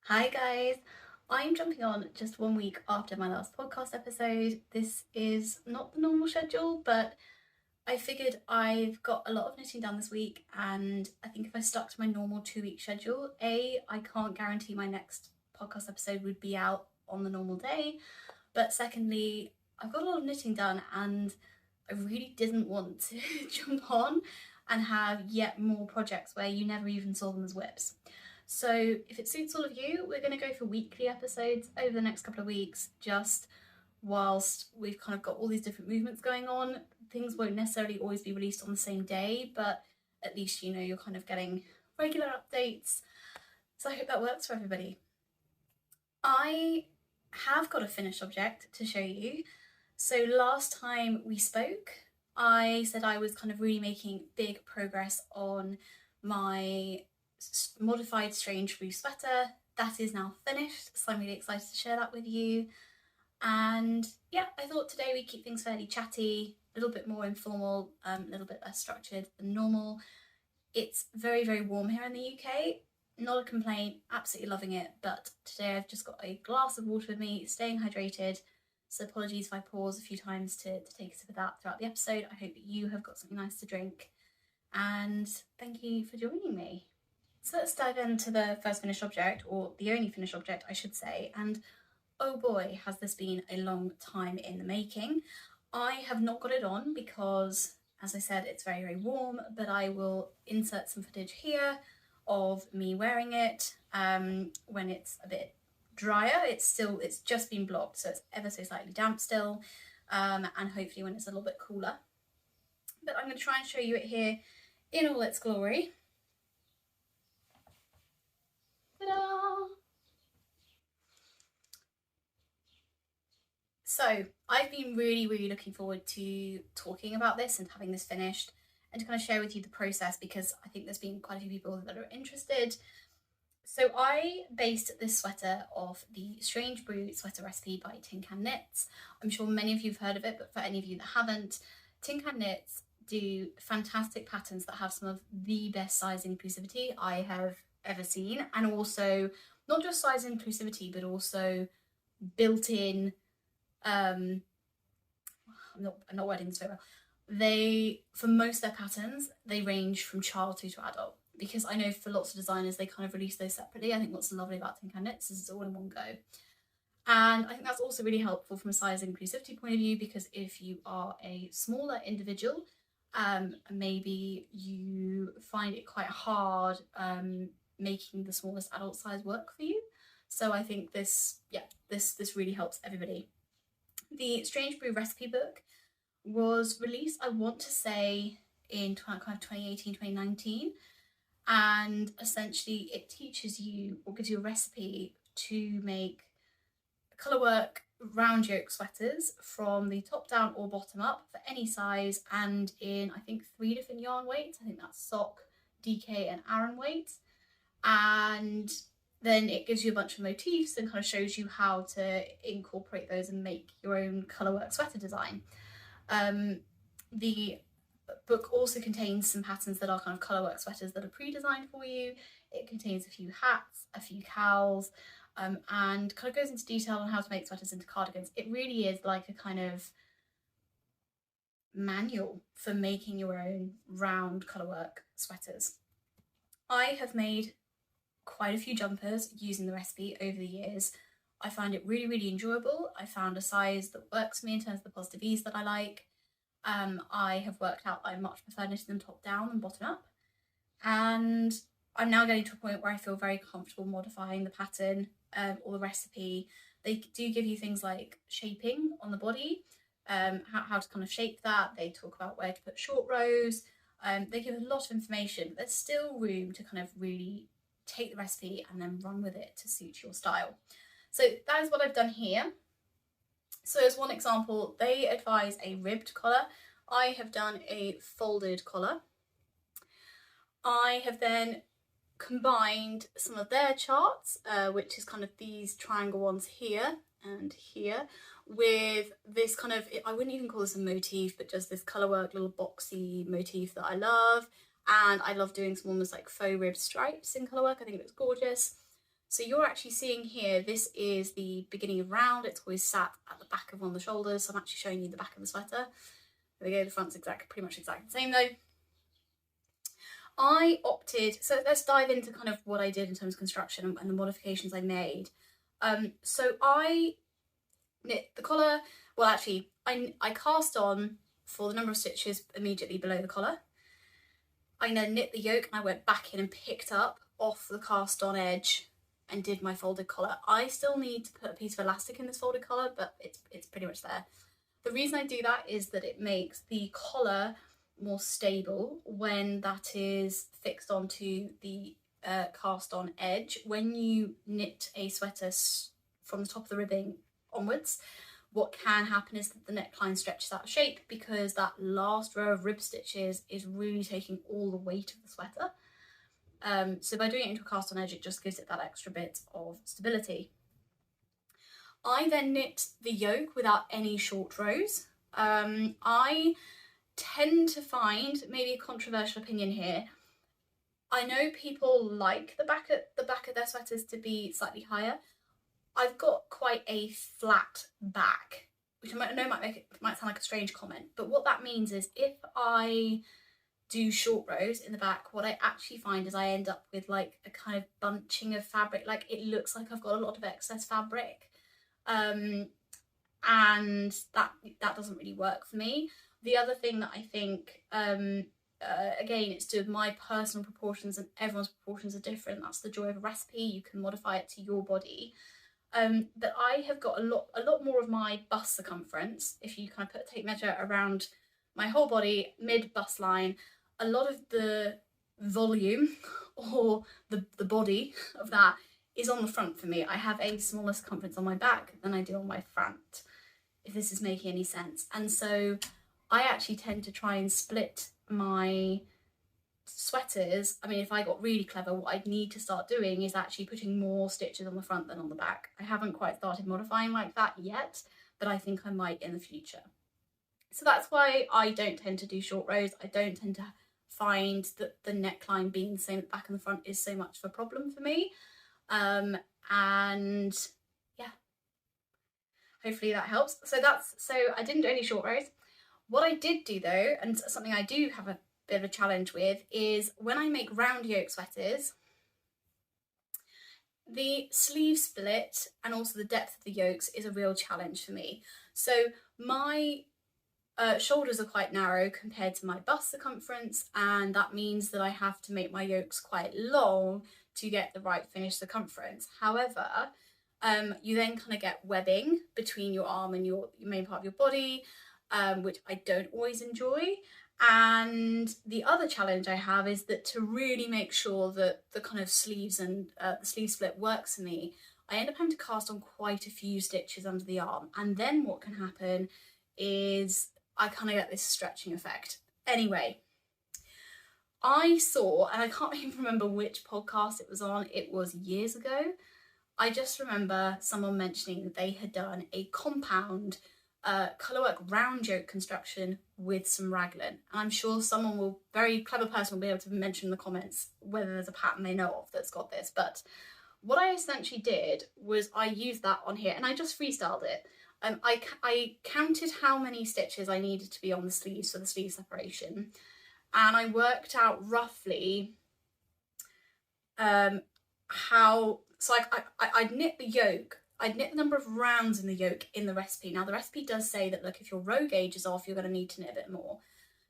Hi guys, I'm jumping on just 1 week after my last podcast episode. This is not the normal schedule, but I figured I've got a lot of knitting done this week, and I think if I stuck to my normal 2 week schedule, I can't guarantee my next podcast episode would be out on the normal day, but secondly, I've got a lot of knitting done and I really didn't want to jump on and have yet more projects where you never even saw them as whips. So if it suits all of you, we're going to go for weekly episodes over the next couple of weeks, just whilst we've kind of got all these different movements going on. Things won't necessarily always be released on the same day, but at least you know you're kind of getting regular updates. So I hope that works for everybody. I have got a finished object to show you. So last time we spoke, I said I was kind of really making big progress on my modified Strange Brew sweater. That is now finished, so I'm really excited to share that with you. And yeah, I thought today we'd keep things fairly chatty, a little bit more informal, a little bit less structured than normal. It's very, very warm here in the UK. Not a complaint, absolutely loving it, but today I've just got a glass of water with me, staying hydrated. So apologies if I pause a few times to take a sip of that throughout the episode. I hope that you have got something nice to drink. And thank you for joining me. So let's dive into the first finished object, or the only finished object I should say, and oh boy, has this been a long time in the making. I have not got it on because, as I said, it's very, very warm, but I will insert some footage here of me wearing it when it's a bit drier. It's just been blocked, so it's ever so slightly damp still, and hopefully when it's a little bit cooler. But I'm going to try and show you it here in all its glory. Ta-da! So I've been really, really looking forward to talking about this and having this finished and to kind of share with you the process, because I think there's been quite a few people that are interested. So I based this sweater off the Strange Brew sweater recipe by Tin Can Knits. I'm sure many of you have heard of it, but for any of you that haven't, Tin Can Knits do fantastic patterns that have some of the best size inclusivity I have ever seen, and also not just size inclusivity, but also built-in I'm not wording this very well. They, for most of their patterns, they range from child to adult, because I know for lots of designers they kind of release those separately. I think what's lovely about Tin Can Knits is it's all in one go. And I think that's also really helpful from a size inclusivity point of view, because if you are a smaller individual, maybe you find it quite hard making the smallest adult size work for you. So I think this really helps everybody. The Strange Brew recipe book was released, I want to say, in kind of 2018, 2019. And essentially it teaches you, or gives you a recipe to make colour work round yoke sweaters from the top down or bottom up for any size, and in I think 3 different yarn weights. I think that's sock, DK and Aran weight. And then it gives you a bunch of motifs and kind of shows you how to incorporate those and make your own colourwork sweater design. The book also contains some patterns that are kind of colourwork sweaters that are pre-designed for you. It contains a few hats, a few cowls, and kind of goes into detail on how to make sweaters into cardigans. It really is like a kind of manual for making your own round colourwork sweaters. I have made quite a few jumpers using the recipe over the years. I find it really, really enjoyable. I found a size that works for me in terms of the positive ease that I like. I have worked out I much prefer knitting them top down than bottom up. And I'm now getting to a point where I feel very comfortable modifying the pattern or the recipe. They do give you things like shaping on the body, how to kind of shape that. They talk about where to put short rows. They give a lot of information, but there's still room to kind of really take the recipe and then run with it to suit your style. So that is what I've done here. So as one example, they advise a ribbed collar. I have done a folded collar. I have then combined some of their charts, which is kind of these triangle ones here and here, with this kind of, I wouldn't even call this a motif, but just this colourwork little boxy motif that I love. And I love doing some almost like faux rib stripes in colourwork. I think it looks gorgeous. So you're actually seeing here, this is the beginning of round. It's always sat at the back of one of the shoulders. So I'm actually showing you the back of the sweater. There we go, the front's pretty much exactly the same though. I opted, so let's dive into kind of what I did in terms of construction and the modifications I made. So I knit the collar, well actually I cast on for the number of stitches immediately below the collar. I then knit the yoke and I went back in and picked up off the cast on edge and did my folded collar. I still need to put a piece of elastic in this folded collar, but it's pretty much there. The reason I do that is that it makes the collar more stable when that is fixed onto the cast on edge. When you knit a sweater from the top of the ribbing onwards, what can happen is that the neckline stretches out of shape because that last row of rib stitches is really taking all the weight of the sweater. So by doing it into a cast on edge, it just gives it that extra bit of stability. I then knit the yoke without any short rows. I tend to find, maybe a controversial opinion here, I know people like the back of their sweaters to be slightly higher. I've got quite a flat back, which I know might sound like a strange comment, but what that means is if I do short rows in the back, what I actually find is I end up with like a kind of bunching of fabric, like it looks like I've got a lot of excess fabric, and that doesn't really work for me. The other thing that I think, again, it's to my personal proportions and everyone's proportions are different. That's the joy of a recipe. You can modify it to your body. That I have got a lot more of my bust circumference. If you kind of take measure around my whole body, mid bust line, a lot of the volume or the body of that is on the front for me. I have a smaller circumference on my back than I do on my front, if this is making any sense. And so I actually tend to try and split my sweaters. I mean, if I got really clever, what I'd need to start doing is actually putting more stitches on the front than on the back. I haven't quite started modifying like that yet, but I think I might in the future. So that's why I don't tend to do short rows. I don't tend to find that the neckline being the same at the back and the front is so much of a problem for me. And yeah, hopefully that helps. So I didn't do any short rows. What I did do though, and something I do have a bit of a challenge with, is when I make round yoke sweaters, the sleeve split and also the depth of the yokes is a real challenge for me. So my shoulders are quite narrow compared to my bust circumference, and that means that I have to make my yokes quite long to get the right finished circumference. However, you then kind of get webbing between your arm and your main part of your body, which I don't always enjoy. And the other challenge I have is that to really make sure that the kind of sleeves and the sleeve split works for me, I end up having to cast on quite a few stitches under the arm. And then what can happen is I kind of get this stretching effect. Anyway, I saw, and I can't even remember which podcast it was on, it was years ago. I just remember someone mentioning that they had done a compound colourwork round yoke construction with some raglan. And I'm sure very clever person will be able to mention in the comments whether there's a pattern they know of that's got this. But what I essentially did was I used that on here and I just freestyled it. I counted how many stitches I needed to be on the sleeves for the sleeve separation, and I worked out roughly I'd knit the yoke. I'd knit the number of rounds in the yoke in the recipe. Now the recipe does say that, look, if your row gauge is off, you're going to need to knit a bit more.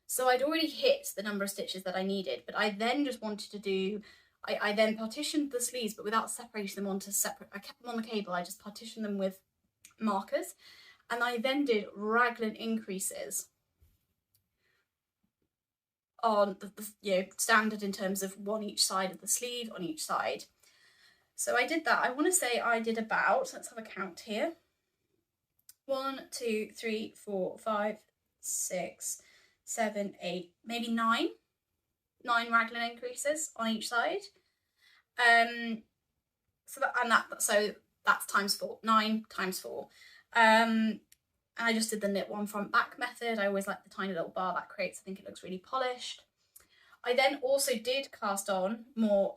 So I'd already hit the number of stitches that I needed, but I then just wanted to do, I then partitioned the sleeves, but without separating them onto separate, I kept them on the cable, I just partitioned them with markers, and I then did raglan increases on the standard in terms of one each side of the sleeve on each side. So I did that. I want to say I did about, let's have a count here, 1, 2, 3, 4, 5, 6, 7, 8, maybe 9 raglan increases on each side. So that's times 4, 9 times 4. And I just did the knit one front back method. I always like the tiny little bar that creates. I think it looks really polished. I then also did cast on more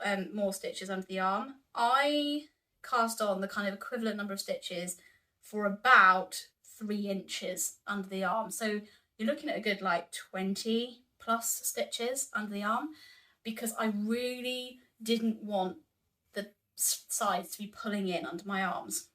stitches under the arm. I cast on the kind of equivalent number of stitches for about 3 inches under the arm. So you're looking at a good like 20 plus stitches under the arm, because I really didn't want the sides to be pulling in under my arms.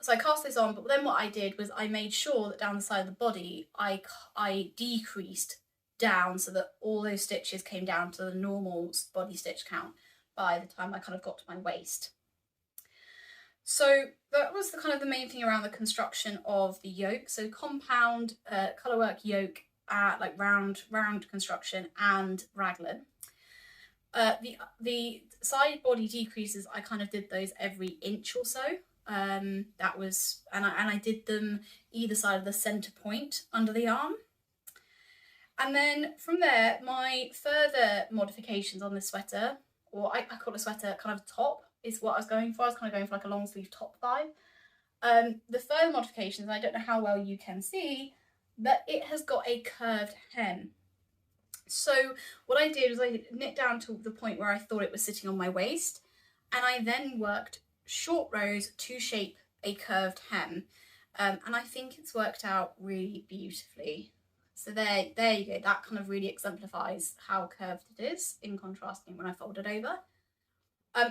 So I cast this on, but then what I did was I made sure that down the side of the body I decreased down so that all those stitches came down to the normal body stitch count by the time I kind of got to my waist. So that was the kind of the main thing around the construction of the yoke. So compound colourwork yoke, like round construction, and raglan. The side body decreases, I kind of did those every inch or so. That was, and I did them either side of the centre point under the arm. And then from there, my further modifications on this sweater, or I call it a sweater kind of top, is what I was going for. I was kind of going for like a long sleeve top vibe. The further modifications, I don't know how well you can see, but it has got a curved hem. So what I did was I knit down to the point where I thought it was sitting on my waist, and I then worked short rows to shape a curved hem, and I think it's worked out really beautifully. So there you go. That kind of really exemplifies how curved it is in contrasting when I fold it over.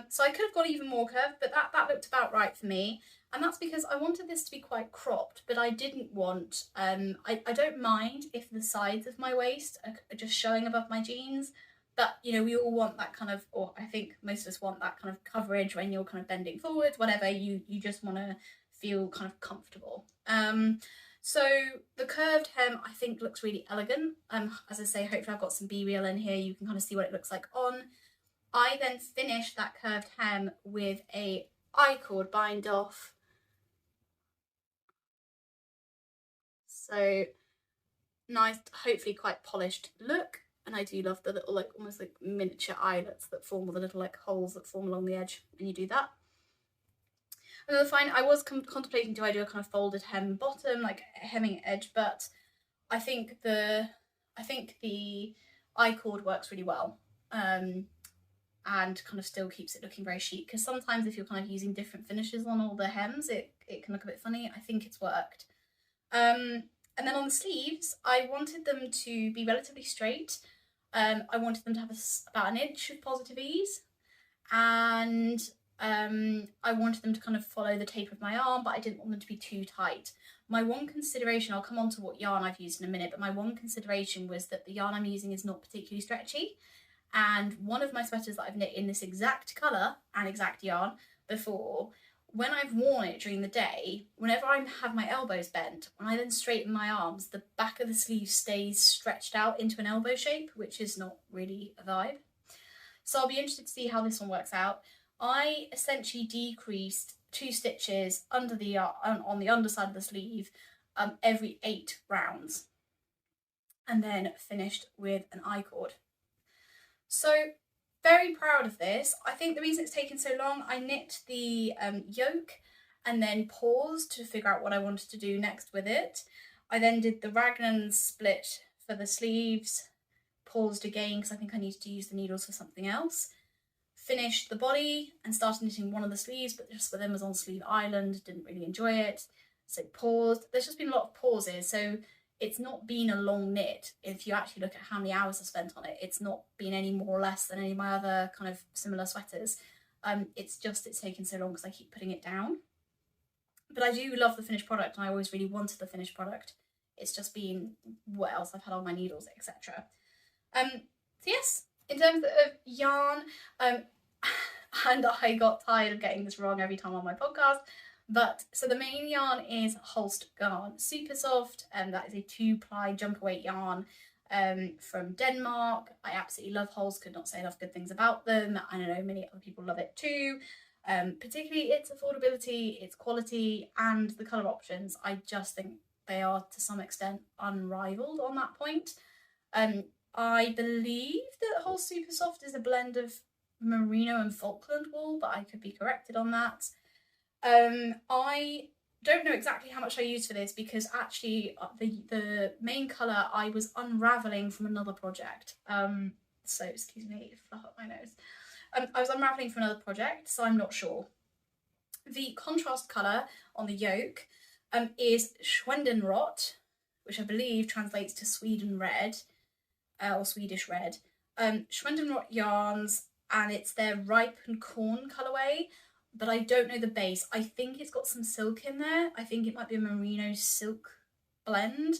So I could have gone even more curved, but that looked about right for me. And that's because I wanted this to be quite cropped, but I didn't want, I don't mind if the sides of my waist are just showing above my jeans, but you know, we all want that kind of, or I think most of us want that kind of coverage when you're kind of bending forward, whatever, you just want to feel kind of comfortable. So the curved hem I think looks really elegant. As I say, hopefully I've got some B-reel in here, you can kind of see what it looks like on. I then finished that curved hem with a I-cord bind off. So nice, hopefully quite polished look. And I do love the little like almost like miniature eyelets that form, or the little like holes that form along the edge when you do that. Another fine, I was contemplating, do I do a kind of folded hem bottom, like hemming edge, but I think the I-cord works really well. And kind of still keeps it looking very chic, because sometimes if you're kind of using different finishes on all the hems, it can look a bit funny. I think it's worked. And then on the sleeves, I wanted them to be relatively straight. I wanted them to have about an inch of positive ease, and I wanted them to kind of follow the tape of my arm, but I didn't want them to be too tight. My one consideration, I'll come on to what yarn I've used in a minute, but my one consideration was that the yarn I'm using is not particularly stretchy. And one of my sweaters that I've knit in this exact colour and exact yarn before, when I've worn it during the day, whenever I have my elbows bent, when I then straighten my arms, the back of the sleeve stays stretched out into an elbow shape, which is not really a vibe. So I'll be interested to see how this one works out. I essentially decreased 2 stitches under the on the underside of the sleeve every 8 rounds, and then finished with an I-cord. So very proud of this. I think the reason it's taken so long, I knit the yoke and then paused to figure out what I wanted to do next with it. I then did the raglan split for the sleeves, paused again because I think I needed to use the needles for something else. Finished the body and started knitting one of the sleeves, but just for them was on Sleeve Island, didn't really enjoy it, so paused. There's just been a lot of pauses, so it's not been a long knit. If you actually look at how many hours I spent on it, it's not been any more or less than any of my other kind of similar sweaters. It's taken so long because I keep putting it down. But I do love the finished product, and I always really wanted the finished product. It's just been what else I've had on my needles, etc. So yes, in terms of yarn, and I got tired of getting this wrong every time on my podcast, but so the main yarn is Holst Garn, super soft, and that is a 2-ply jumper weight yarn from Denmark. I absolutely love Holst, could not say enough good things about them. I know many other people love it too. Particularly its affordability, its quality, and the colour options. I just think they are to some extent unrivaled on that point. I believe that Holst Super Soft is a blend of merino and Falkland wool, but I could be corrected on that. I don't know exactly how much I used for this because actually the main colour I was unravelling from another project. So excuse me, fluff up my nose. I was unravelling from another project, so I'm not sure. The contrast colour on the yoke is Schwendenrot, which I believe translates to Sweden red, or Swedish red. Schwendenrot yarns, and it's their ripened corn colourway, but I don't know the base. I think it's got some silk in there. I think it might be a merino silk blend.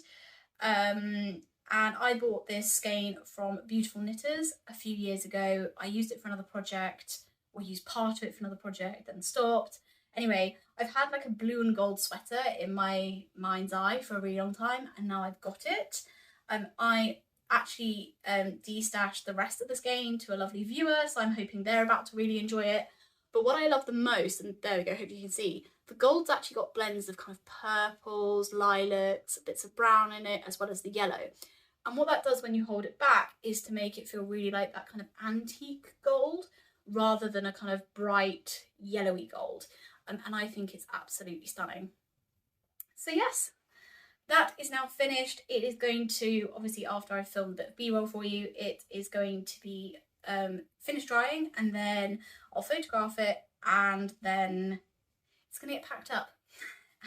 And I bought this skein from Beautiful Knitters a few years ago. I used it for another project, or used part of it for another project, then stopped. Anyway, I've had like a blue and gold sweater in my mind's eye for a really long time, and now I've got it. I actually destashed the rest of the skein to a lovely viewer, so I'm hoping they're about to really enjoy it. But what I love the most, and there we go, hope you can see, the gold's actually got blends of kind of purples, lilacs, bits of brown in it, as well as the yellow. And what that does when you hold it back is to make it feel really like that kind of antique gold rather than a kind of bright yellowy gold. And I think it's absolutely stunning. So yes, that is now finished. It is going to, obviously after I've filmed a bit of B-roll for you, it is going to be finished drying, and then I'll photograph it, and then it's going to get packed up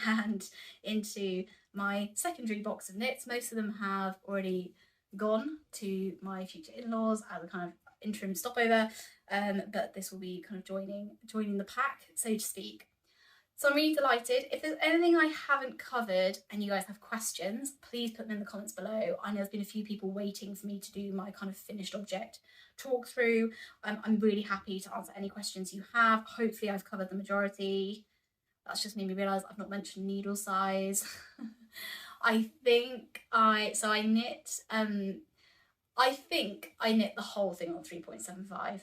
and into my secondary box of knits. Most of them have already gone to my future in-laws as a kind of interim stopover, but this will be kind of joining the pack, so to speak. So I'm really delighted. If there's anything I haven't covered and you guys have questions, please put them in the comments below. I know there's been a few people waiting for me to do my kind of finished object talk through. I'm really happy to answer any questions you have. Hopefully I've covered the majority. That's just made me realise I've not mentioned needle size. I think I knit the whole thing on 3.75.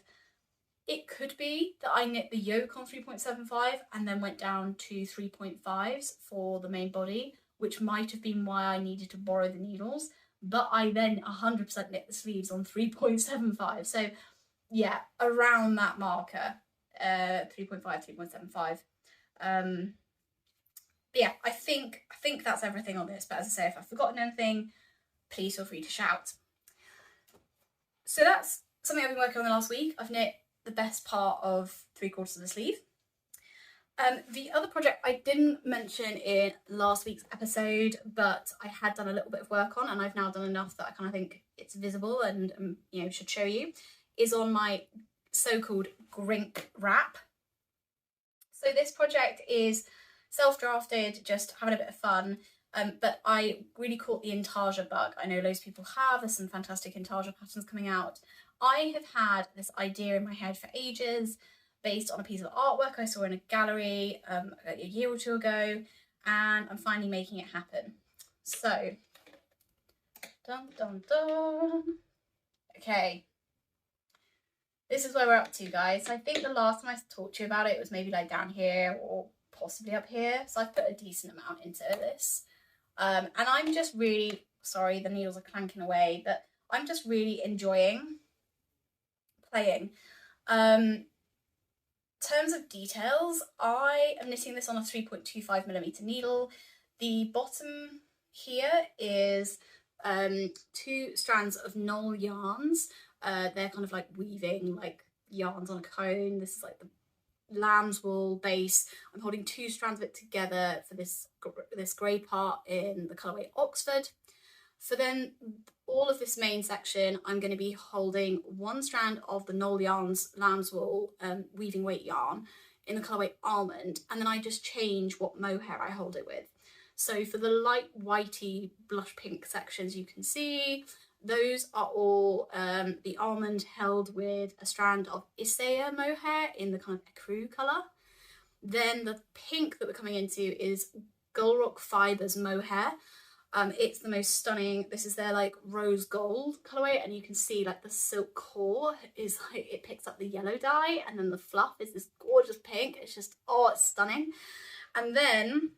It could be that I knit the yoke on 3.75 and then went down to 3.5s for the main body, which might have been why I needed to borrow the needles, but I then 100% knit the sleeves on 3.75. So yeah, around that marker, 3.5, 3.75. But yeah, I think that's everything on this, but as I say, if I've forgotten anything, please feel free to shout. So that's something I've been working on the last week. I've knit the best part of 3/4 of the sleeve. The other project I didn't mention in last week's episode, but I had done a little bit of work on, and I've now done enough that I kind of think it's visible and you know, should show you, is on my so-called grink wrap. So this project is self-drafted, just having a bit of fun. But I really caught the intarsia bug. I know loads of people have. There's some fantastic intarsia patterns coming out. I have had this idea in my head for ages, based on a piece of artwork I saw in a gallery a year or two ago, and I'm finally making it happen. So, dun dun dun. Okay, this is where we're up to, guys. I think the last time I talked to you about it was maybe like down here or possibly up here. So I've put a decent amount into this. And I'm just really, sorry, the needles are clanking away, but I'm just really enjoying playing. Terms of details, I am knitting this on a 3.25mm needle. The bottom here is 2 strands of knoll yarns. They're kind of like weaving like yarns on a cone. This is like the lamb's wool base. I'm holding 2 strands of it together for this grey part in the colourway Oxford. For then all of this main section, I'm going to be holding 1 strand of the Knoll Yarns lamb's wool weaving weight yarn in the colourway Almond, and then I just change what mohair I hold it with. So for the light whitey blush pink sections, you can see those are all the Almond held with a strand of Isaiah mohair in the kind of ecru colour. Then the pink that we're coming into is Gulrock Fibres mohair. It's the most stunning. This is their like rose gold colourway, and you can see like the silk core is like, it picks up the yellow dye, and then the fluff is this gorgeous pink. It's just, oh, it's stunning. And then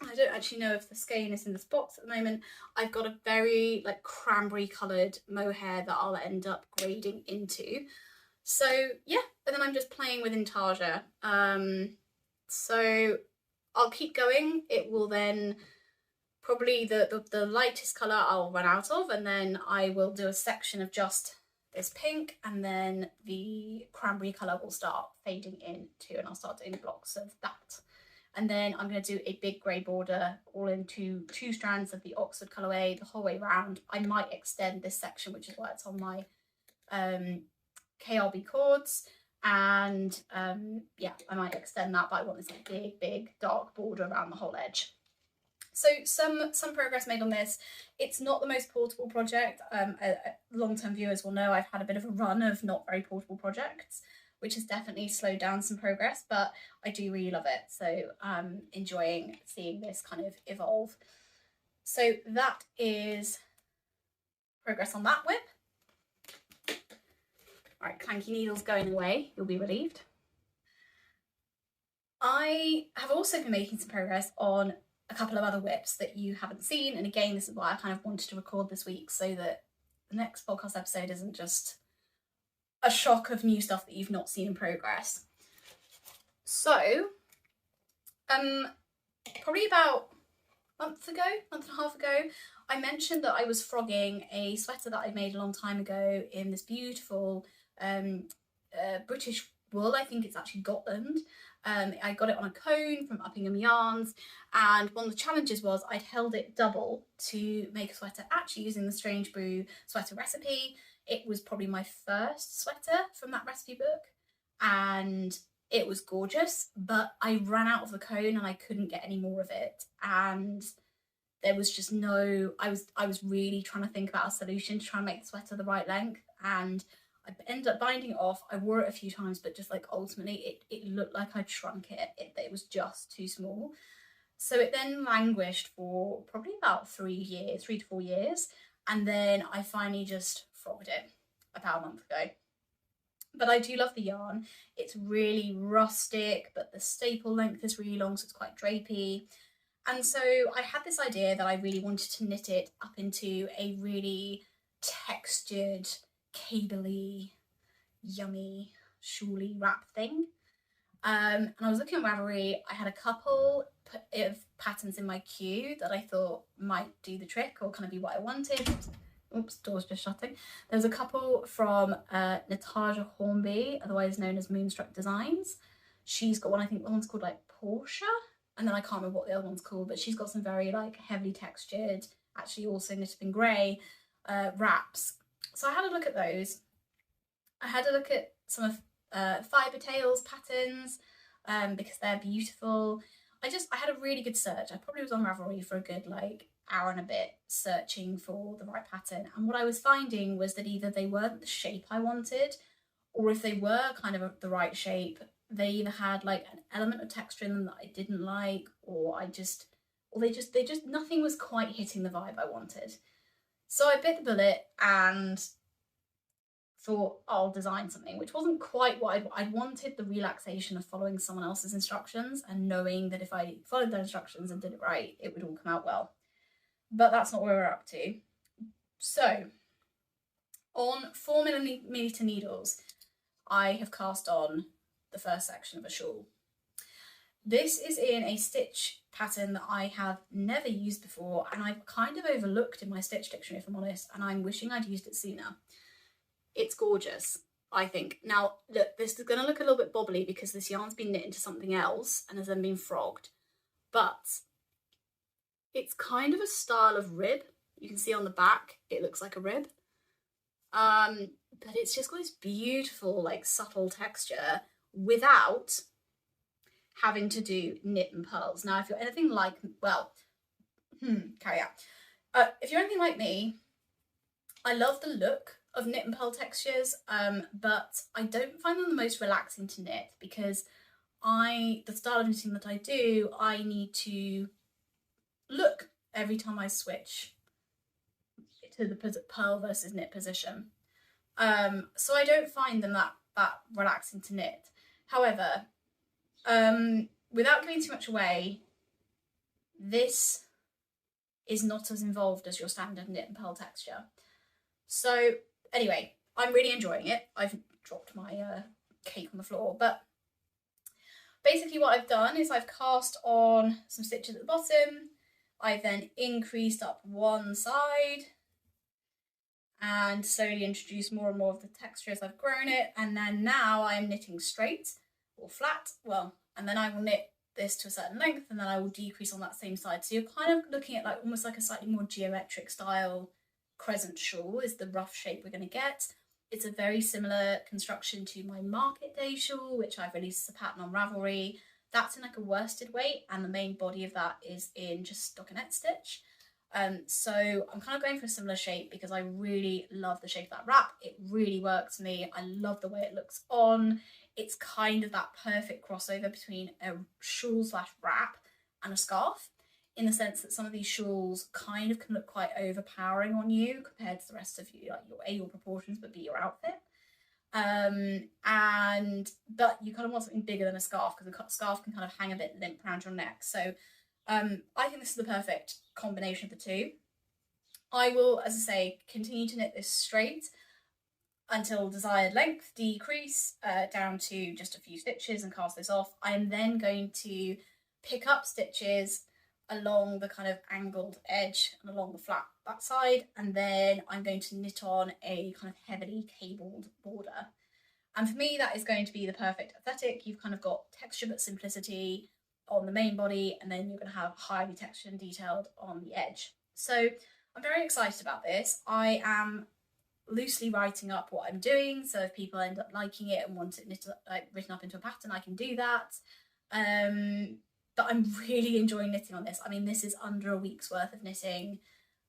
I don't actually know if the skein is in this box at the moment. I've got a very like cranberry coloured mohair that I'll end up grading into. So yeah, and then I'm just playing with intarsia. So I'll keep going. It will then probably the lightest colour I'll run out of, and then I will do a section of just this pink, and then the cranberry colour will start fading in too, and I'll start doing blocks of that. And then I'm going to do a big grey border all into 2 strands of the Oxford colourway the whole way around. I might extend this section, which is why it's on my KRB cords, and yeah, I might extend that, but I want this like big dark border around the whole edge. So some progress made on this. It's not the most portable project. Long-term viewers will know I've had a bit of a run of not very portable projects, which has definitely slowed down some progress, but I do really love it. So I'm enjoying seeing this kind of evolve. So that is progress on that whip. All right, clanky needles going away, you'll be relieved. I have also been making some progress on a couple of other whips that you haven't seen, and again, this is why I kind of wanted to record this week, so that the next podcast episode isn't just a shock of new stuff that you've not seen in progress. So, probably about a month and a half ago, I mentioned that I was frogging a sweater that I made a long time ago in this beautiful British wool. I think it's actually Gotland. I got it on a cone from Uppingham Yarns, and one of the challenges was I'd held it double to make a sweater actually using the Strange Brew sweater recipe. It was probably my first sweater from that recipe book, and it was gorgeous, but I ran out of the cone and I couldn't get any more of it, and there was just no, I was really trying to think about a solution to try and make the sweater the right length, and I ended up binding it off. I wore it a few times, but just like ultimately it looked like I'd shrunk it. It was just too small. So it then languished for probably about 3 to 4 years. And then I finally just frogged it about a month ago. But I do love the yarn. It's really rustic, but the staple length is really long, so it's quite drapey. And so I had this idea that I really wanted to knit it up into a really textured, cabley, yummy, shawly wrap thing. And I was looking at Ravelry. I had a couple of patterns in my queue that I thought might do the trick or kind of be what I wanted. Oops, door's just shutting. There was a couple from Natasha Hornby, otherwise known as Moonstruck Designs. She's got one, I think the one's called like Portia, and then I can't remember what the other one's called, but she's got some very like heavily textured, actually also knitted in grey wraps. So I had a look at those. I had a look at some of Fibre Tales patterns because they're beautiful. I had a really good search. I probably was on Ravelry for a good like hour and a bit searching for the right pattern, and what I was finding was that either they weren't the shape I wanted, or if they were kind of the right shape, they either had like an element of texture in them that I didn't like, or they just nothing was quite hitting the vibe I wanted. So I bit the bullet and thought I'll design something, which wasn't quite what I wanted. The relaxation of following someone else's instructions and knowing that if I followed their instructions and did it right, it would all come out well. But that's not where we're up to. So on 4mm needles, I have cast on the first section of a shawl. This is in a stitch pattern that I have never used before, and I've kind of overlooked in my stitch dictionary, if I'm honest, and I'm wishing I'd used it sooner. It's gorgeous, I think. Now, look, this is going to look a little bit bobbly because this yarn's been knit into something else and has then been frogged, but it's kind of a style of rib. You can see on the back, it looks like a rib. But it's just got this beautiful, like, subtle texture without having to do knit and pearls. Now, if you're anything like, well, carry out. If you're anything like me, I love the look of knit and pearl textures, but I don't find them the most relaxing to knit because the style of knitting that I do, I need to look every time I switch to the pearl versus knit position. So I don't find them that relaxing to knit. However, without giving too much away, this is not as involved as your standard knit and pearl texture. So anyway, I'm really enjoying it. I've dropped my cake on the floor, but Basically what I've done is I've cast on some stitches at the bottom, I've then increased up one side and slowly introduced more and more of the texture as I've grown it, and then now I'm knitting straight or flat, well, and then I will knit this to a certain length and then I will decrease on that same side. So you're kind of looking at like almost like a slightly more geometric style crescent shawl is the rough shape we're going to get. It's a very similar construction to my Market Day shawl, which I've released as a pattern on Ravelry. That's in like a worsted weight, and the main body of that is in just stockinette stitch. So I'm kind of going for a similar shape because I really love the shape of that wrap. It really works for me. I love the way it looks on. It's kind of that perfect crossover between a shawl slash wrap and a scarf, in the sense that some of these shawls kind of can look quite overpowering on you compared to the rest of you, like your proportions, but B, your outfit. But you kind of want something bigger than a scarf because a scarf can kind of hang a bit limp around your neck. So I think this is the perfect combination of the two. I will, as I say, continue to knit this straight until desired length, decrease down to just a few stitches and cast this off. I am then going to pick up stitches along the kind of angled edge and along the flat back side, and then I'm going to knit on a kind of heavily cabled border. And for me, that is going to be the perfect aesthetic. You've kind of got texture but simplicity on the main body, and then you're going to have highly textured and detailed on the edge. So I'm very excited about this. I am loosely writing up what I'm doing, so if people end up liking it and want it written up into a pattern, I can do that. But I'm really enjoying knitting on this. I mean, this is under a week's worth of knitting,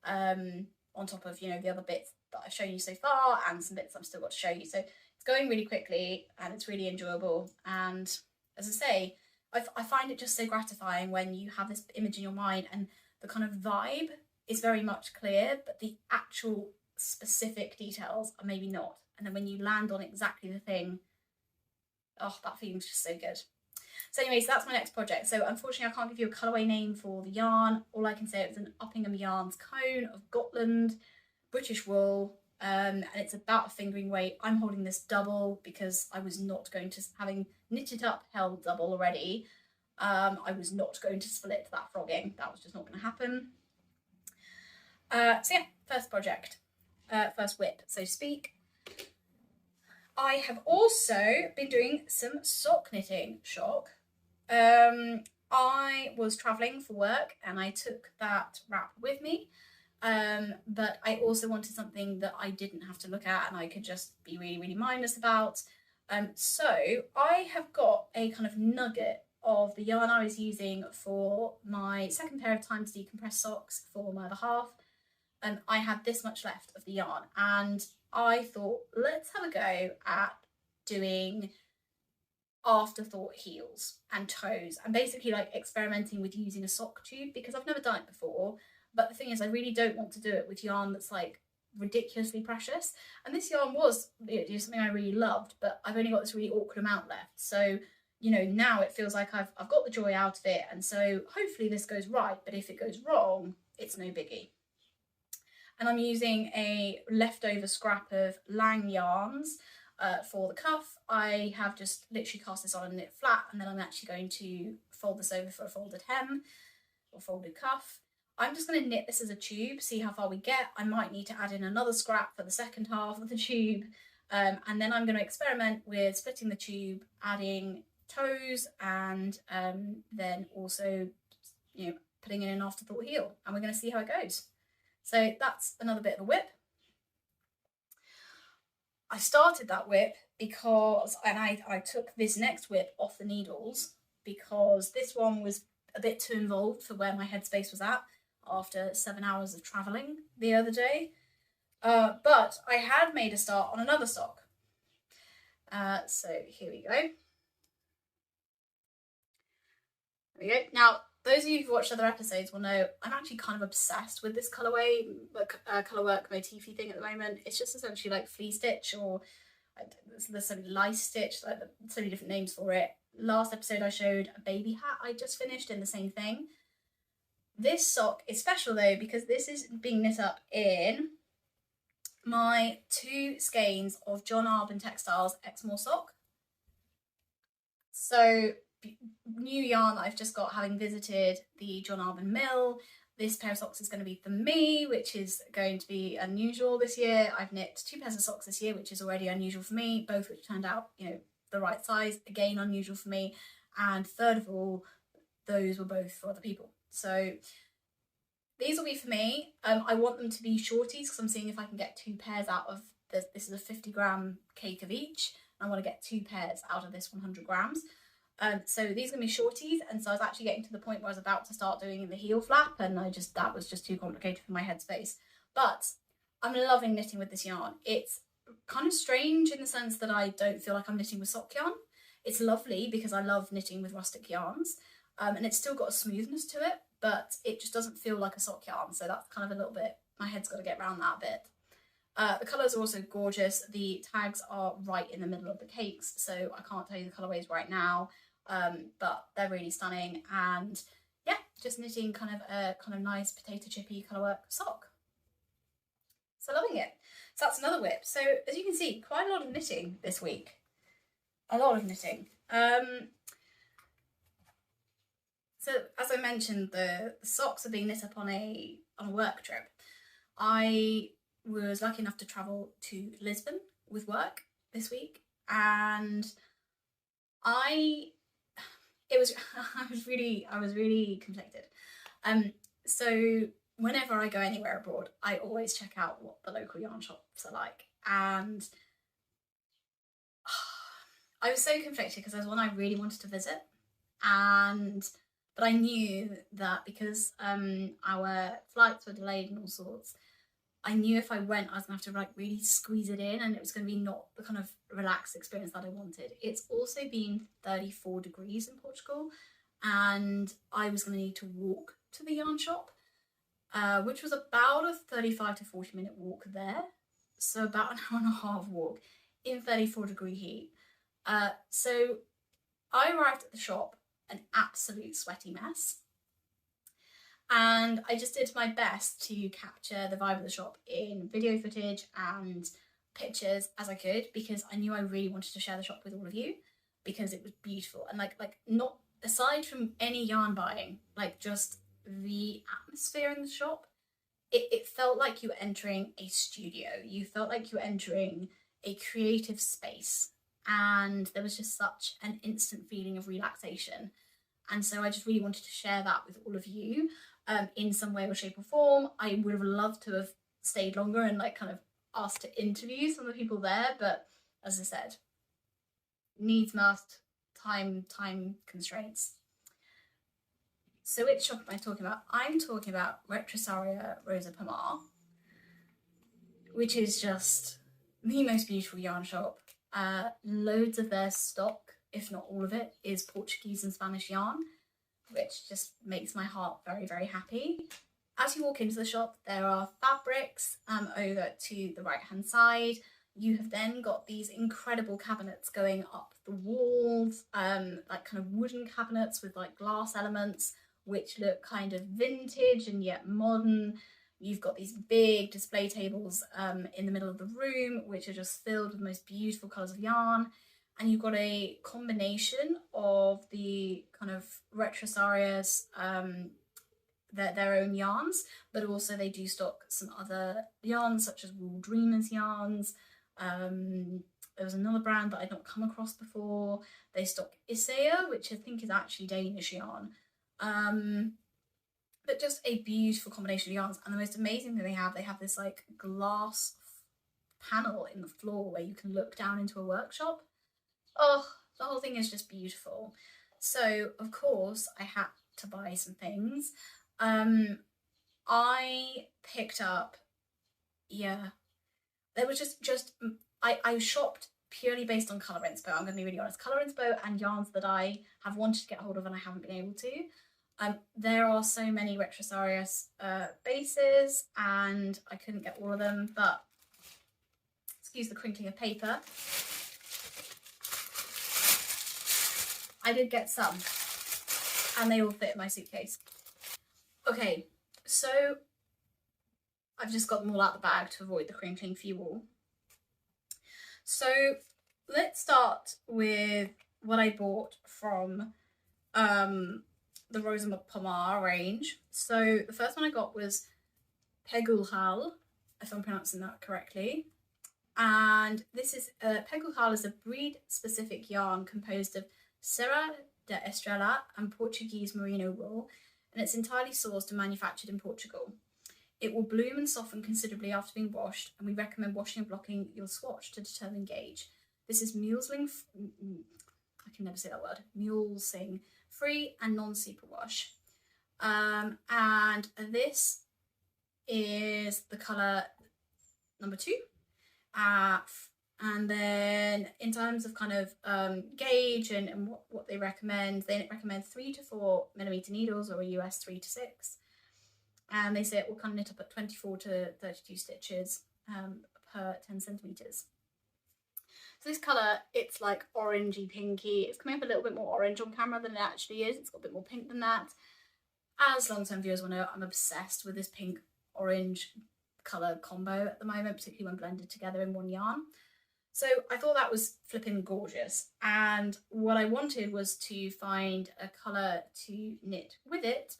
on top of, you know, the other bits that I've shown you so far and some bits I've still got to show you. So it's going really quickly and it's really enjoyable. And as I say, I find it just so gratifying when you have this image in your mind and the kind of vibe is very much clear, but the actual specific details are maybe not. And then when you land on exactly the thing, oh, that feeling's just so good. So anyway, so that's my next project. So unfortunately I can't give you a colourway name for the yarn. All I can say is an Uppingham Yarns cone of Gotland, British wool, and it's about a fingering weight. I'm holding this double because I was not going to, having knitted up held double already, I was not going to split that frogging. That was just not going to happen. So yeah, first project, first whip, so to speak. I have also been doing some sock knitting, shock. I was travelling for work and I took that wrap with me, but I also wanted something that I didn't have to look at and I could just be really, really mindless about. So I have got a kind of nugget of the yarn I was using for my second pair of Time to Decompress socks for my other half. I had this much left of the yarn and I thought, let's have a go at doing afterthought heels and toes and basically like experimenting with using a sock tube because I've never done it before. But the thing is, I really don't want to do it with yarn that's like ridiculously precious. And this yarn was, you know, something I really loved, but I've only got this really awkward amount left. So, you know, now it feels like I've got the joy out of it. And so hopefully this goes right. But if it goes wrong, it's no biggie. And I'm using a leftover scrap of Lang yarns for the cuff. I have just literally cast this on and knit flat, and then I'm actually going to fold this over for a folded hem or folded cuff. I'm just going to knit this as a tube, see how far we get. I might need to add in another scrap for the second half of the tube, and then I'm going to experiment with splitting the tube, adding toes, and then also, you know, putting in an afterthought heel, and we're going to see how it goes. So that's another bit of a whip. I started that whip because, and I took this next whip off the needles because this one was a bit too involved for where my headspace was at after 7 hours of travelling the other day. But I had made a start on another sock. So here we go. There we go. Now, those of you who've watched other episodes will know I'm actually kind of obsessed with this colourway, colourwork motify thing at the moment. It's just essentially like flea stitch, or there's some lice stitch, like so many different names for it. Last episode I showed a baby hat I just finished in the same thing. This sock is special though because this is being knit up in my 2 skeins of John Arbon Textiles Exmoor sock. So new yarn that I've just got having visited the John Arbon Mill. This pair of socks is going to be for me, which is going to be unusual this year. I've knit 2 pairs of socks this year, which is already unusual for me, both which turned out, you know, the right size, again unusual for me. And third of all, those were both for other people. So these will be for me. I want them to be shorties because I'm seeing if I can get 2 pairs out of this. This is a 50-gram cake of each. I want to get 2 pairs out of this 100 grams. So these are going to be shorties, and so I was actually getting to the point where I was about to start doing the heel flap, and that was just too complicated for my headspace. But I'm loving knitting with this yarn. It's kind of strange in the sense that I don't feel like I'm knitting with sock yarn. It's lovely because I love knitting with rustic yarns, and it's still got a smoothness to it, but it just doesn't feel like a sock yarn, so that's kind of a little bit, my head's got to get around that a bit. The colours are also gorgeous. The tags are right in the middle of the cakes, so I can't tell you the colourways right now, but they're really stunning. And yeah, just knitting kind of a nice potato chippy colourwork sock. So loving it. So that's another whip. So as you can see, quite a lot of knitting this week. A lot of knitting. So as I mentioned, the socks are being knit up on a work trip. I was lucky enough to travel to Lisbon with work this week, and I was really conflicted. So whenever I go anywhere abroad, I always check out what the local yarn shops are like, and I was so conflicted because there's one I really wanted to visit, but I knew that because our flights were delayed and all sorts, I knew if I went I was going to have to like really squeeze it in, and it was going to be not the kind of relaxed experience that I wanted. It's also been 34 degrees in Portugal, and I was going to need to walk to the yarn shop, which was about a 35 to 40 minute walk there, so about an hour and a half walk in 34 degree heat. So I arrived at the shop an absolute sweaty mess, and I just did my best to capture the vibe of the shop in video footage and pictures as I could, because I knew I really wanted to share the shop with all of you because it was beautiful. And like not aside from any yarn buying, like just the atmosphere in the shop, it felt like you were entering a studio. You felt like you were entering a creative space, and there was just such an instant feeling of relaxation. And so I just really wanted to share that with all of you in some way or shape or form. I would have loved to have stayed longer and like kind of asked to interview some of the people there, but as I said, needs must, time constraints. So which shop am I talking about? I'm talking about Retrosaria Rosa Pomar, which is just the most beautiful yarn shop. Loads of their stock, if not all of it, is Portuguese and Spanish yarn, which just makes my heart very, very happy. As you walk into the shop, there are fabrics over to the right hand side. You have then got these incredible cabinets going up the walls, like kind of wooden cabinets with like glass elements, which look kind of vintage and yet modern. You've got these big display tables in the middle of the room, which are just filled with the most beautiful colours of yarn. And you've got a combination of the kind of Retrosaria's, their own yarns, but also they do stock some other yarns such as Wool Dreamers yarns. There was another brand that I'd not come across before. They stock Isea, which I think is actually Danish yarn. But just a beautiful combination of yarns. And the most amazing thing they have this like glass panel in the floor where you can look down into a workshop. Oh, the whole thing is just beautiful. So of course I had to buy some things. I picked up, there was just I shopped purely based on colour inspo. I'm going to be really honest. Colour inspo and yarns that I have wanted to get hold of and I haven't been able to. There are so many Retrosaria bases and I couldn't get all of them, but excuse the crinkling of paper. I did get some and they all fit in my suitcase. Okay, so I've just got them all out the bag to avoid the crinkling fuel. So let's start with what I bought from the Rosa Pomar range. So the first one I got was Pegulhal, if I'm pronouncing that correctly. And this is Pegulhal is a breed-specific yarn composed of Serra de Estrela and Portuguese merino wool, and it's entirely sourced and manufactured in Portugal. It will bloom and soften considerably after being washed, and we recommend washing and blocking your swatch to determine gauge. This is I can never say that word, mulesing free and non-superwash. And this is the colour number 2. And then in terms of kind of gauge and what they recommend 3 to 4 millimeter needles, or a US 3 to 6. And they say it will kind of knit up at 24 to 32 stitches per 10 centimeters. So this colour, it's like orangey pinky. It's coming up a little bit more orange on camera than it actually is. It's got a bit more pink than that. As long-term viewers will know, I'm obsessed with this pink orange colour combo at the moment, particularly when blended together in one yarn. So I thought that was flipping gorgeous, and what I wanted was to find a colour to knit with it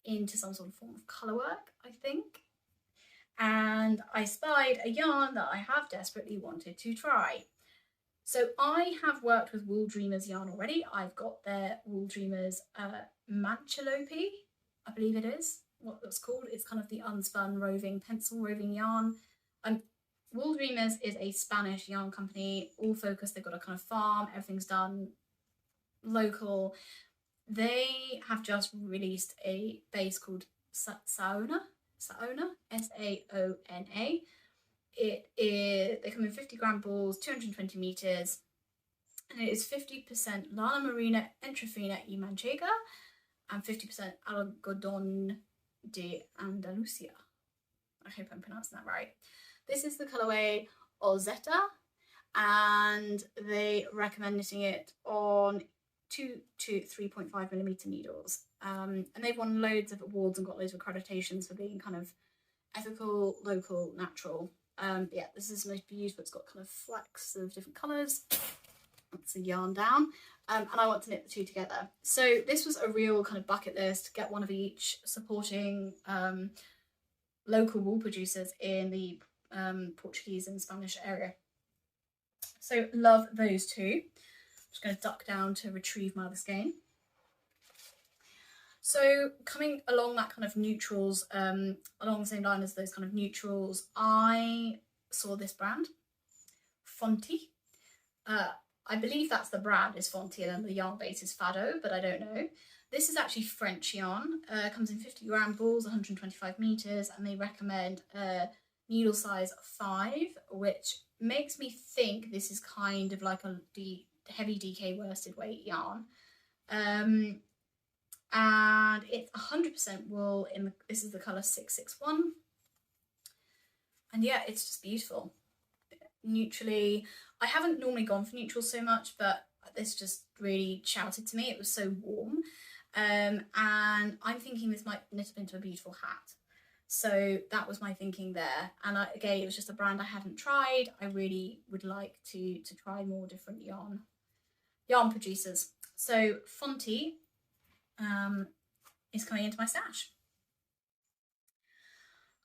into some sort of form of colour work, I think. And I spied a yarn that I have desperately wanted to try. So I have worked with Wool Dreamers yarn already. I've got their Wool Dreamers Manchalope, I believe it is what that's called. It's kind of the unspun roving pencil roving yarn. Wool Dreamers is a Spanish yarn company, all focused. They've got a kind of farm, everything's done local. They have just released a base called Saona, Saona. They come in 50-gram balls, 220 meters, and it is 50% lana merina entrefina y manchega and 50% algodón de Andalucía. I hope I'm pronouncing that right. This is the colorway Ozeta, and they recommend knitting it on 2 to 3.5 millimeter needles. And they've won loads of awards and got loads of accreditations for being kind of ethical, local, natural. Yeah, this is the most beautiful. It's got kind of flecks of different colours. That's the yarn down. And I want to knit the two together. So this was a real kind of bucket list, get one of each, supporting local wool producers in the Portuguese and Spanish area. So love those two. I'm just going to duck down to retrieve my other skein. So coming along that kind of neutrals, along the same line as those kind of neutrals, I saw this brand, Fonti. I believe that's the brand is Fonti, and then the yarn base is Fado, but I don't know. This is actually French yarn. Comes in 50-gram balls, 125 meters, and they recommend needle size 5, which makes me think this is kind of like a heavy DK worsted weight yarn. And it's 100% wool. This is the colour 661. And yeah, it's just beautiful. Neutrally, I haven't normally gone for neutrals so much, but this just really shouted to me. It was so warm. And I'm thinking this might knit up into a beautiful hat. So that was my thinking there. And again, it was just a brand I hadn't tried. I really would like to try more different yarn producers. So Fonti is coming into my stash.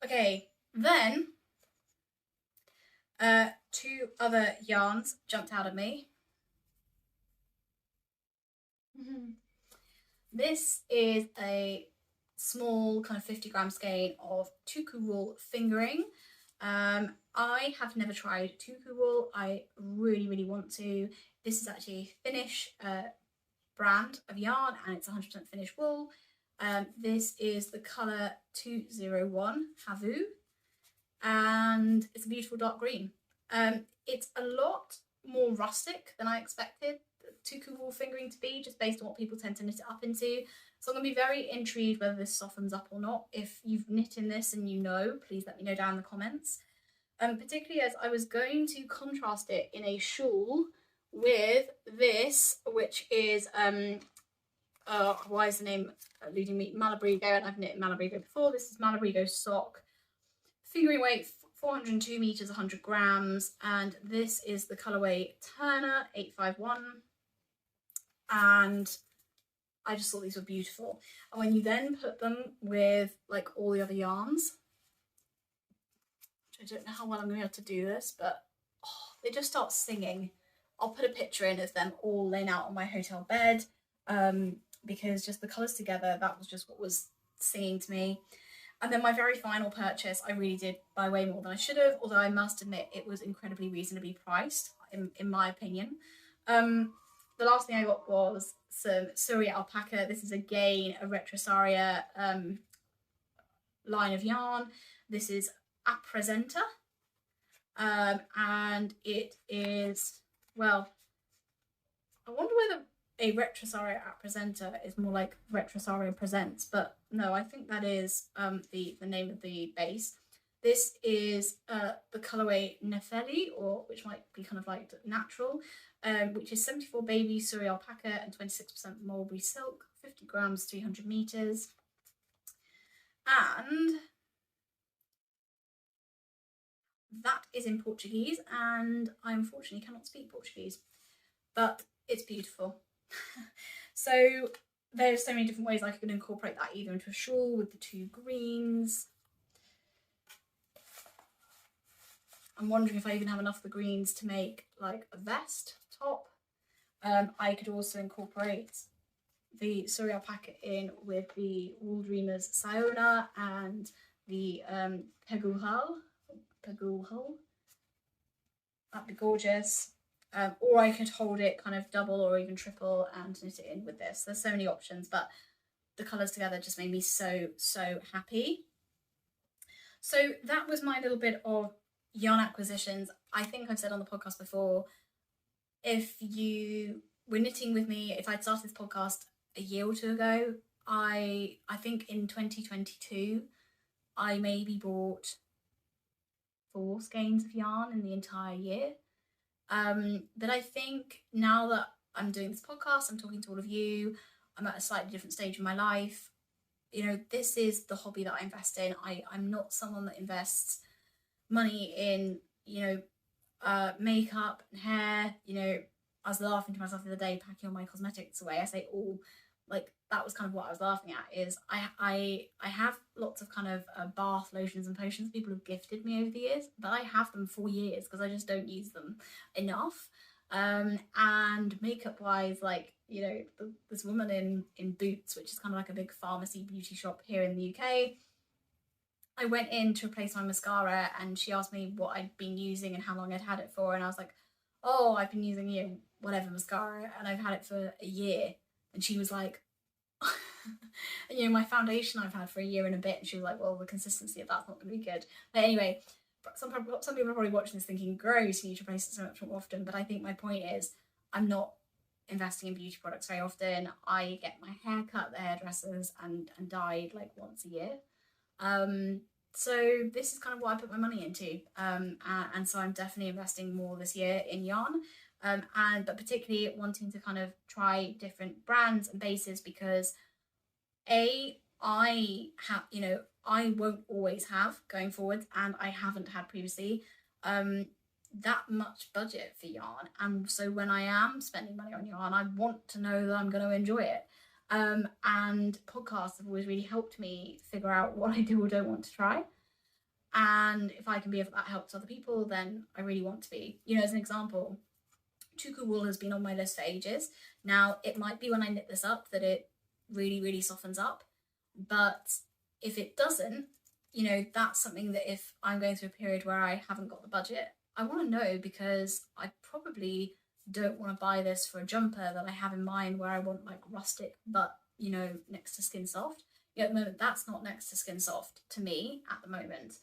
Okay, then two other yarns jumped out at me. This is a small kind of 50-gram skein of tuku wool fingering. I have never tried tuku wool. I really, really want to. This is actually a Finnish brand of yarn, and it's 100% Finnish wool. This is the colour 201 Havu, and it's a beautiful dark green. It's a lot more rustic than I expected tuku wool fingering to be, just based on what people tend to knit it up into. So I'm going to be very intrigued whether this softens up or not. If you've knit in this and you know, please let me know down in the comments. Particularly as I was going to contrast it in a shawl with this, which is, why is the name eluding me? Malabrigo, and I've knit Malabrigo before. This is Malabrigo sock. Fingering weight 402 meters, 100 grams, and this is the colorway Turner 851. And I just thought these were beautiful. And when you then put them with like all the other yarns, which I don't know how well I'm going to be able to do this, but they just start singing. I'll put a picture in of them all laying out on my hotel bed, because just the colours together, that was just what was singing to me. And then my very final purchase, I really did buy way more than I should have, although I must admit it was incredibly reasonably priced, in my opinion. The last thing I got was some Suri alpaca. This is again a Retrosaria line of yarn. This is Apresenta, and it is, well, I wonder whether a Retrosaria Apresenta is more like Retrosaria Presents, but no, I think that is the name of the base. This is the colourway Nefeli, or which might be kind of like natural, which is 74 baby Suri alpaca and 26% mulberry silk, 50 grams, 300 meters. And that is in Portuguese, and I unfortunately cannot speak Portuguese, but it's beautiful. So there's so many different ways I could incorporate that, either into a shawl with the two greens. I'm wondering if I even have enough of the greens to make like a vest top. I could also incorporate the Suri alpaca in with the Wool Dreamers Sayona and the Peguhal. That'd be gorgeous. Or I could hold it kind of double or even triple and knit it in with this. There's so many options, but the colours together just made me so happy. So that was my little bit of yarn acquisitions. I think I've said on the podcast before, if you were knitting with me, if I'd started this podcast a year or two ago, I think in 2022 I maybe bought 4 skeins of yarn in the entire year. But I think now that I'm doing this podcast, I'm talking to all of you, I'm at a slightly different stage in my life. You know, this is the hobby that I invest in. I'm not someone that invests money in, you know, makeup and hair. You know, I was laughing to myself the other day packing all my cosmetics away. I say all, like that was kind of what I was laughing at, is I have lots of kind of bath lotions and potions people have gifted me over the years, but I have them for years because I just don't use them enough. And makeup wise, like, you know, this woman in Boots, which is kind of like a big pharmacy beauty shop here in the UK, I went in to replace my mascara and she asked me what I'd been using and how long I'd had it for, and I was like, oh, I've been using, you know, whatever mascara and I've had it for a year. And she was like, you know, my foundation I've had for a year and a bit, and she was like, well, the consistency of that's not going to be good. But anyway, some people are probably watching this thinking, gross, you need to replace it so much more often. But I think my point is, I'm not investing in beauty products very often. I get my hair cut at the hairdressers and dyed like once a year. So this is kind of what I put my money into. And so I'm definitely investing more this year in yarn. But particularly wanting to kind of try different brands and bases, because I have, you know, I won't always have going forwards, and I haven't had previously that much budget for yarn. And so when I am spending money on yarn, I want to know that I'm going to enjoy it. And podcasts have always really helped me figure out what I do or don't want to try. And if I can be of that help to other people, then I really want to be. You know, as an example, Tuku wool has been on my list for ages. Now, it might be when I knit this up that it really softens up, but if it doesn't, you know, that's something that if I'm going through a period where I haven't got the budget, I want to know, because I probably don't want to buy this for a jumper that I have in mind where I want like rustic but, you know, next to skin soft. Yeah, at the moment that's not next to skin soft to me at the moment.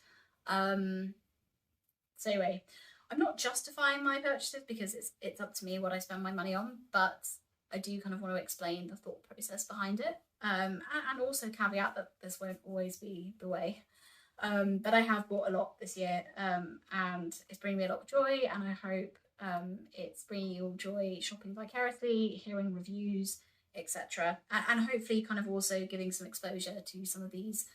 So anyway, I'm not justifying my purchases because it's up to me what I spend my money on, but I do kind of want to explain the thought process behind it, and also caveat that this won't always be the way. But I have bought a lot this year, and it's bringing me a lot of joy, and I hope it's bringing you all joy shopping vicariously, hearing reviews, etc. And hopefully kind of also giving some exposure to some of these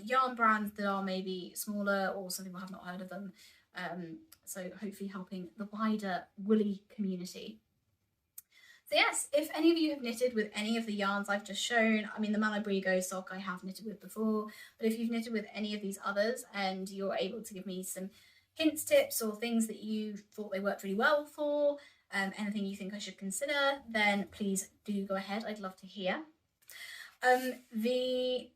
yarn brands that are maybe smaller, or some people have not heard of them. So hopefully helping the wider woolly community. So yes, if any of you have knitted with any of the yarns I've just shown, I mean the Malabrigo sock I have knitted with before, but if you've knitted with any of these others and you're able to give me some hints, tips, or things that you thought they worked really well for, anything you think I should consider, then please do go ahead. I'd love to hear. The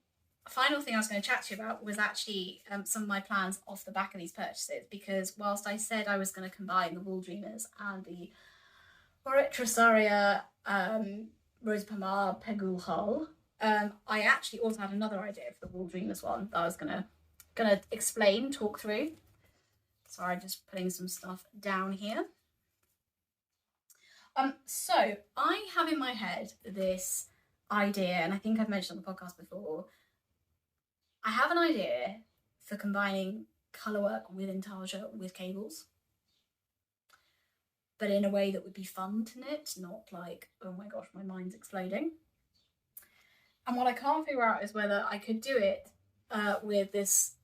final thing I was going to chat to you about was actually some of my plans off the back of these purchases, because whilst I said I was going to combine the Wool Dreamers and the Retrosaria Rosa Pomar Pegul Hull, I actually also had another idea for the Wool Dreamers one that I was gonna explain, talk through. Sorry, just putting some stuff down here. So I have in my head this idea, and I think I've mentioned on the podcast before. I have an idea for combining colour work with intarsia with cables, but in a way that would be fun to knit, not like, oh my gosh, my mind's exploding. And what I can't figure out is whether I could do it with this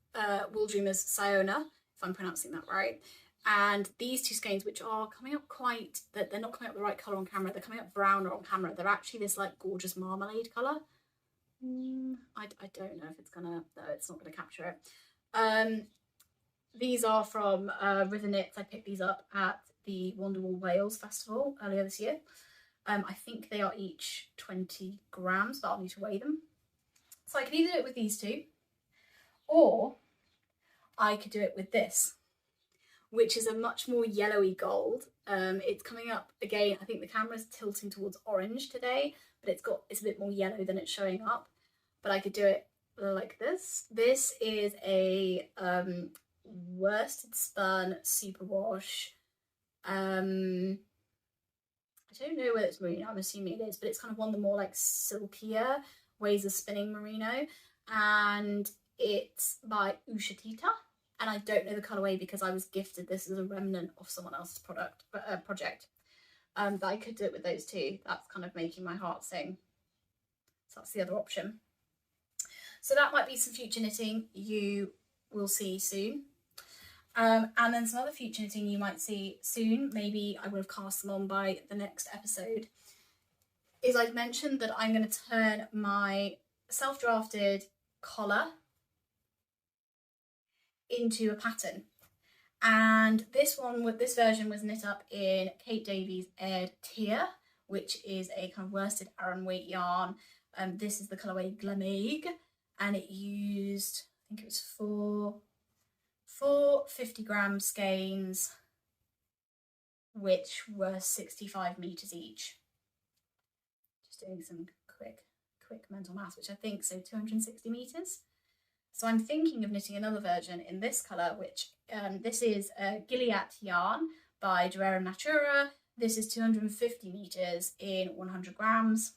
Wool Dreamers Siona, if I'm pronouncing that right, and these two skeins, which are coming up quite, they're not coming up the right colour on camera, they're coming up browner on camera. They're actually this like gorgeous marmalade colour. I don't know if it's gonna, no, it's not gonna capture it. These are from River Knits. I picked these up at the Wonderwall Wales Festival earlier this year. I think they are each 20 grams, but I'll need to weigh them. So I can either do it with these two, or I could do it with this, which is a much more yellowy gold. It's coming up again. I think the camera's tilting towards orange today, but it's a bit more yellow than it's showing up. But I could do it like this. This is a worsted spun superwash. I don't know whether it's merino, I'm assuming it is, but it's kind of one of the more like silkier ways of spinning merino, and it's by Ushatita, and I don't know the colourway because I was gifted this as a remnant of someone else's project. But I could do it with those two. That's kind of making my heart sing. So that's the other option. So that might be some future knitting you will see soon. And then some other future knitting you might see soon, maybe I would have cast them on by the next episode, is I've mentioned that I'm going to turn my self-drafted collar into a pattern. And this version was knit up in Kate Davies' Aired Tier, which is a kind of worsted Aran weight yarn. This is the colourway Glamig, and it used, I think it was four 50-gram skeins, which were 65 meters each. Just doing some quick mental maths, which I think, so 260 meters. So I'm thinking of knitting another version in this colour, which this is Gilead yarn by Durera Natura. This is 250 meters in 100 grams.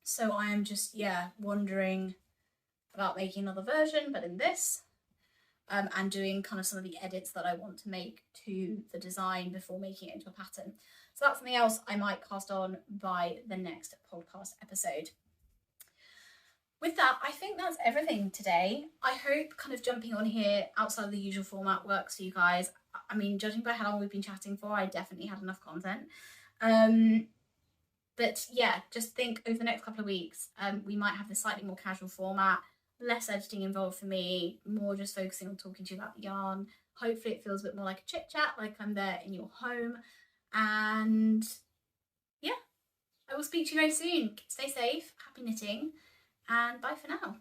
So I am just, wondering about making another version, but in this, and doing kind of some of the edits that I want to make to the design before making it into a pattern. So that's something else I might cast on by the next podcast episode. With that, I think that's everything today. I hope kind of jumping on here outside of the usual format works for you guys. I mean, judging by how long we've been chatting for, I definitely had enough content. But yeah, just think over the next couple of weeks, we might have this slightly more casual format, less editing involved for me, more just focusing on talking to you about the yarn. Hopefully it feels a bit more like a chit chat, like I'm there in your home. And yeah, I will speak to you very soon. Stay safe, happy knitting, and bye for now.